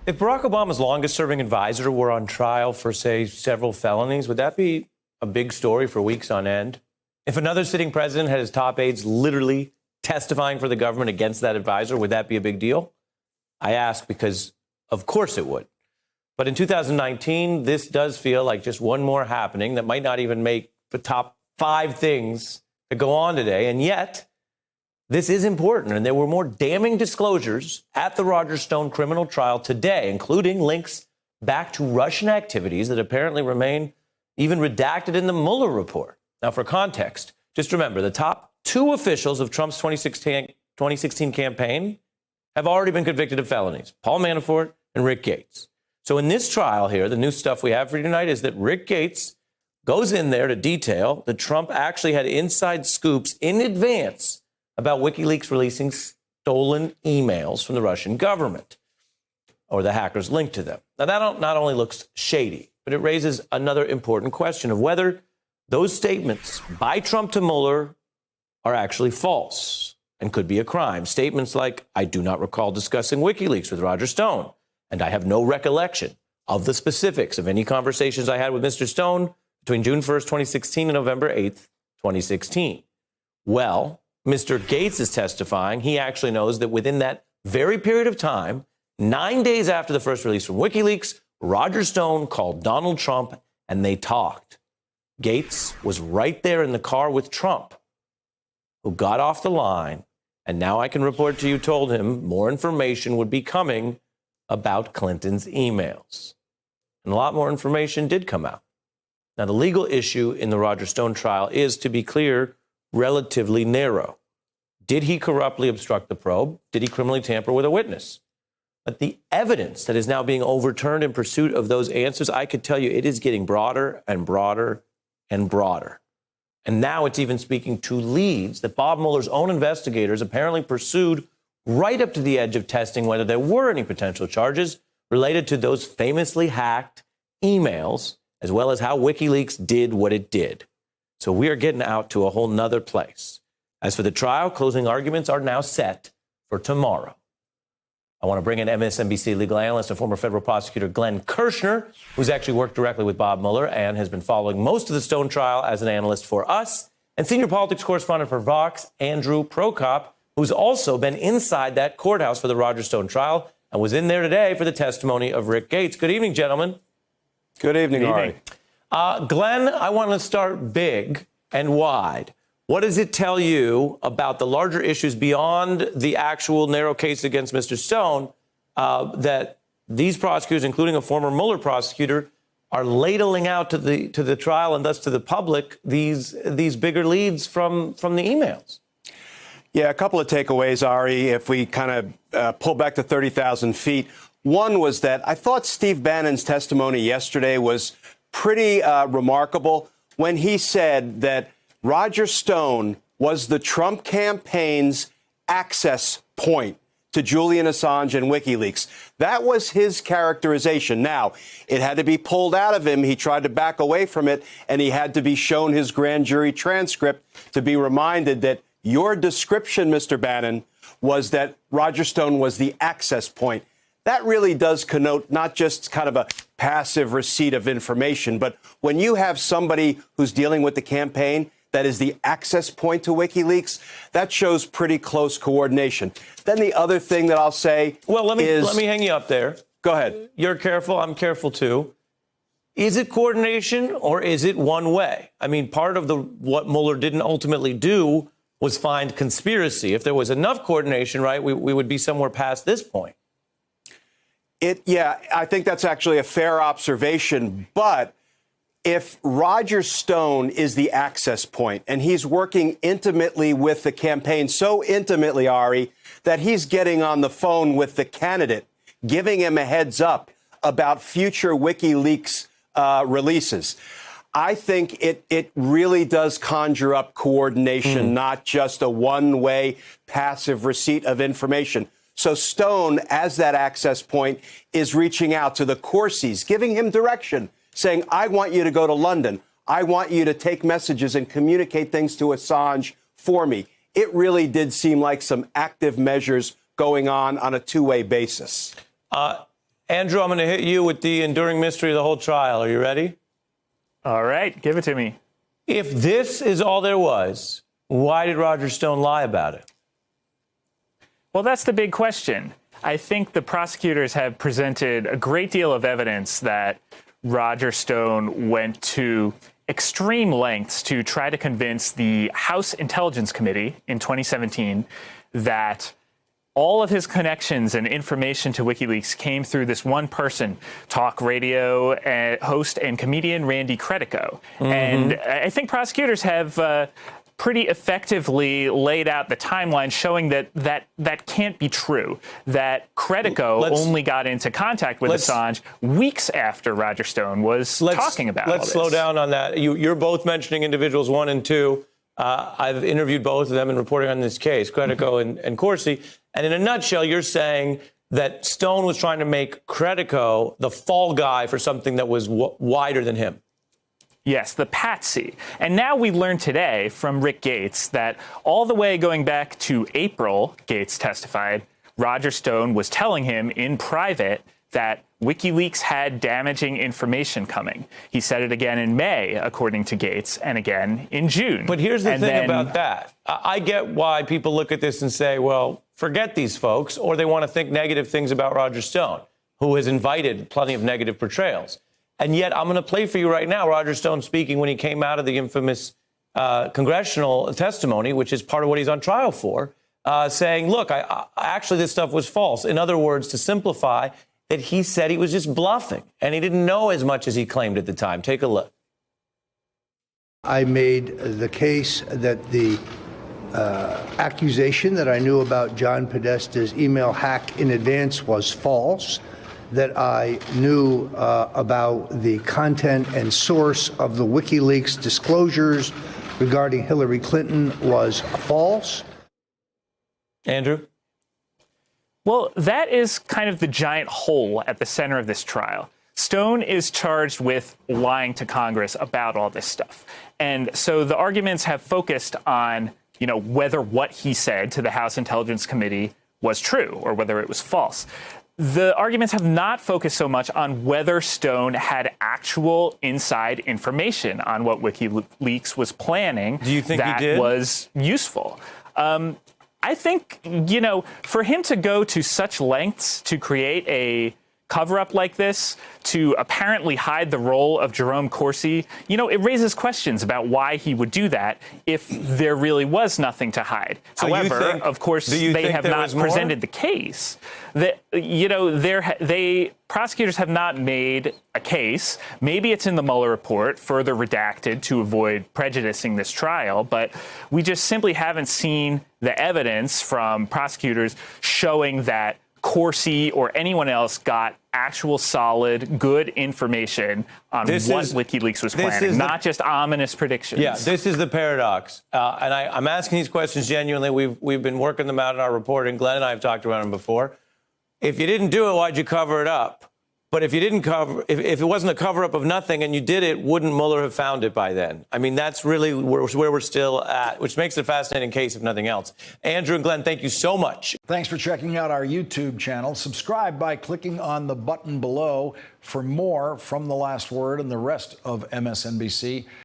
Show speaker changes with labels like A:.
A: If Barack Obama's longest-serving advisor were on trial for, say, several felonies, would that be a big story for weeks on end? If another sitting president had his top aides literally testifying for the government against that advisor, would that be a big deal? I ask because, of course, it would. But in 2019, this does feel like just one more happening that might not even make the top 5 things that go on today. And yet, this is important. And there were more damning disclosures at the Roger Stone criminal trial today, including links back to Russian activities that apparently remain even redacted in the Mueller report. Now, for context, just remember the top 2 officials of Trump's 2016 campaign have already been convicted of felonies, Paul Manafort and Rick Gates. So in this trial here, the new stuff we have for you tonight is that Rick Gates goes in there to detail that Trump actually had inside scoops in advance about WikiLeaks releasing stolen emails from the Russian government or the hackers linked to them. Now, that not only looks shady, but it raises another important question of whether those statements by Trump to Mueller are actually false and could be a crime. Statements like, I do not recall discussing WikiLeaks with Roger Stone, and I have no recollection of the specifics of any conversations I had with Mr. Stone between June 1st, 2016 and November 8th, 2016. Well, Mr. Gates is testifying. He actually knows that within that very period of time, 9 days after the first release from WikiLeaks, Roger Stone called Donald Trump and they talked. Gates was right there in the car with Trump, who got off the line, and now I can report to you, told him more information would be coming about Clinton's emails. And a lot more information did come out. Now, the legal issue in the Roger Stone trial is, to be clear, relatively narrow. Did he corruptly obstruct the probe? Did he criminally tamper with a witness? But the evidence that is now being overturned in pursuit of those answers, I could tell you it is getting broader and broader and broader. And now it's even speaking to leads that Bob Mueller's own investigators apparently pursued right up to the edge of testing whether there were any potential charges related to those famously hacked emails, as well as how WikiLeaks did what it did. So we are getting out to a whole nother place. As for the trial, closing arguments are now set for tomorrow. I want to bring in MSNBC legal analyst and former federal prosecutor Glenn Kirshner, who's actually worked directly with Bob Mueller and has been following most of the Stone trial as an analyst for us, and senior politics correspondent for Vox, Andrew Prokop, who's also been inside that courthouse for the Roger Stone trial and was in there today for the testimony of Rick Gates. Good evening, gentlemen.
B: Good evening, Ari.
A: Glenn, I want to start big and wide. What does it tell you about the larger issues beyond the actual narrow case against Mr. Stone that these prosecutors, including a former Mueller prosecutor, are ladling out to the trial and thus to the public these bigger leads from the emails?
B: Yeah, a couple of takeaways, Ari, if we kind of pull back to 30,000 feet. One was that I thought Steve Bannon's testimony yesterday was pretty remarkable when he said that Roger Stone was the Trump campaign's access point to Julian Assange and WikiLeaks. That was his characterization. Now, it had to be pulled out of him. He tried to back away from it, and he had to be shown his grand jury transcript to be reminded that your description, Mr. Bannon, was that Roger Stone was the access point. That really does connote not just kind of a passive receipt of information, but when you have somebody who's dealing with the campaign that is the access point to WikiLeaks, that shows pretty close coordination. Then the other thing that I'll say
A: let me hang you up there.
B: Go ahead.
A: You're careful. I'm careful, too. Is it coordination or is it one way? I mean, part of what Mueller didn't ultimately do was find conspiracy. If there was enough coordination, right, we would be somewhere past this point.
B: Yeah, I think that's actually a fair observation. But if Roger Stone is the access point and he's working intimately with the campaign, so intimately, Ari, that he's getting on the phone with the candidate, giving him a heads up about future WikiLeaks releases, I think it really does conjure up coordination, not just a one-way passive receipt of information. So Stone, as that access point, is reaching out to the Corsies, giving him direction, saying, I want you to go to London. I want you to take messages and communicate things to Assange for me. It really did seem like some active measures going on a two-way basis.
A: Andrew, I'm going to hit you with the enduring mystery of the whole trial. Are you ready?
C: All right, give it to me.
A: If this is all there was, why did Roger Stone lie about it?
C: Well, that's the big question. I think the prosecutors have presented a great deal of evidence that Roger Stone went to extreme lengths to try to convince the House Intelligence Committee in 2017 that all of his connections and information to WikiLeaks came through this one person, talk radio host and comedian Randy Credico. And I think prosecutors have pretty effectively laid out the timeline showing that can't be true, that Credico only got into contact with Assange weeks after Roger Stone was talking about all this.
A: Let's slow down on that. You're both mentioning individuals 1 and 2. I've interviewed both of them in reporting on this case, Credico and Corsi. And in a nutshell, you're saying that Stone was trying to make Credico the fall guy for something that was wider than him.
C: Yes, the patsy. And now we learned today from Rick Gates that all the way going back to April, Gates testified, Roger Stone was telling him in private that WikiLeaks had damaging information coming. He said it again in May, according to Gates, and again in June.
A: But here's the thing about that. I get why people look at this and say, well, forget these folks, or they want to think negative things about Roger Stone, who has invited plenty of negative portrayals. And yet I'm going to play for you right now Roger Stone speaking when he came out of the infamous congressional testimony, which is part of what he's on trial for, saying, look, actually this stuff was false. In other words, to simplify, that he said he was just bluffing and he didn't know as much as he claimed at the time. Take a look.
D: I made the case that the accusation that I knew about John Podesta's email hack in advance was false, that I knew about the content and source of the WikiLeaks disclosures regarding Hillary Clinton was false.
A: Andrew?
C: Well, that is kind of the giant hole at the center of this trial. Stone is charged with lying to Congress about all this stuff. And so the arguments have focused on, whether what he said to the House Intelligence Committee was true or whether it was false. The arguments have not focused so much on whether Stone had actual inside information on what WikiLeaks was planning.
A: Do you think
C: that
A: he did?
C: Was useful. I think, for him to go to such lengths to create a cover-up like this, to apparently hide the role of Jerome Corsi, it raises questions about why he would do that if there really was nothing to hide.
A: So
C: However, of course, they have not presented the case. That prosecutors have not made a case. Maybe it's in the Mueller report, further redacted to avoid prejudicing this trial, but we just simply haven't seen the evidence from prosecutors showing that Corsi or anyone else got actual solid, good information on what WikiLeaks was planning, not just ominous predictions.
A: Yeah, this is the paradox. And I'm asking these questions genuinely. We've been working them out in our reporting. Glenn and I have talked about them before. If you didn't do it, why'd you cover it up? But if you didn't if it wasn't a cover-up of nothing and you did it, wouldn't Mueller have found it by then? I mean, that's really where we're still at, which makes it a fascinating case, if nothing else. Andrew and Glenn, thank you so much.
E: Thanks for checking out our YouTube channel. Subscribe by clicking on the button below for more from The Last Word and the rest of MSNBC.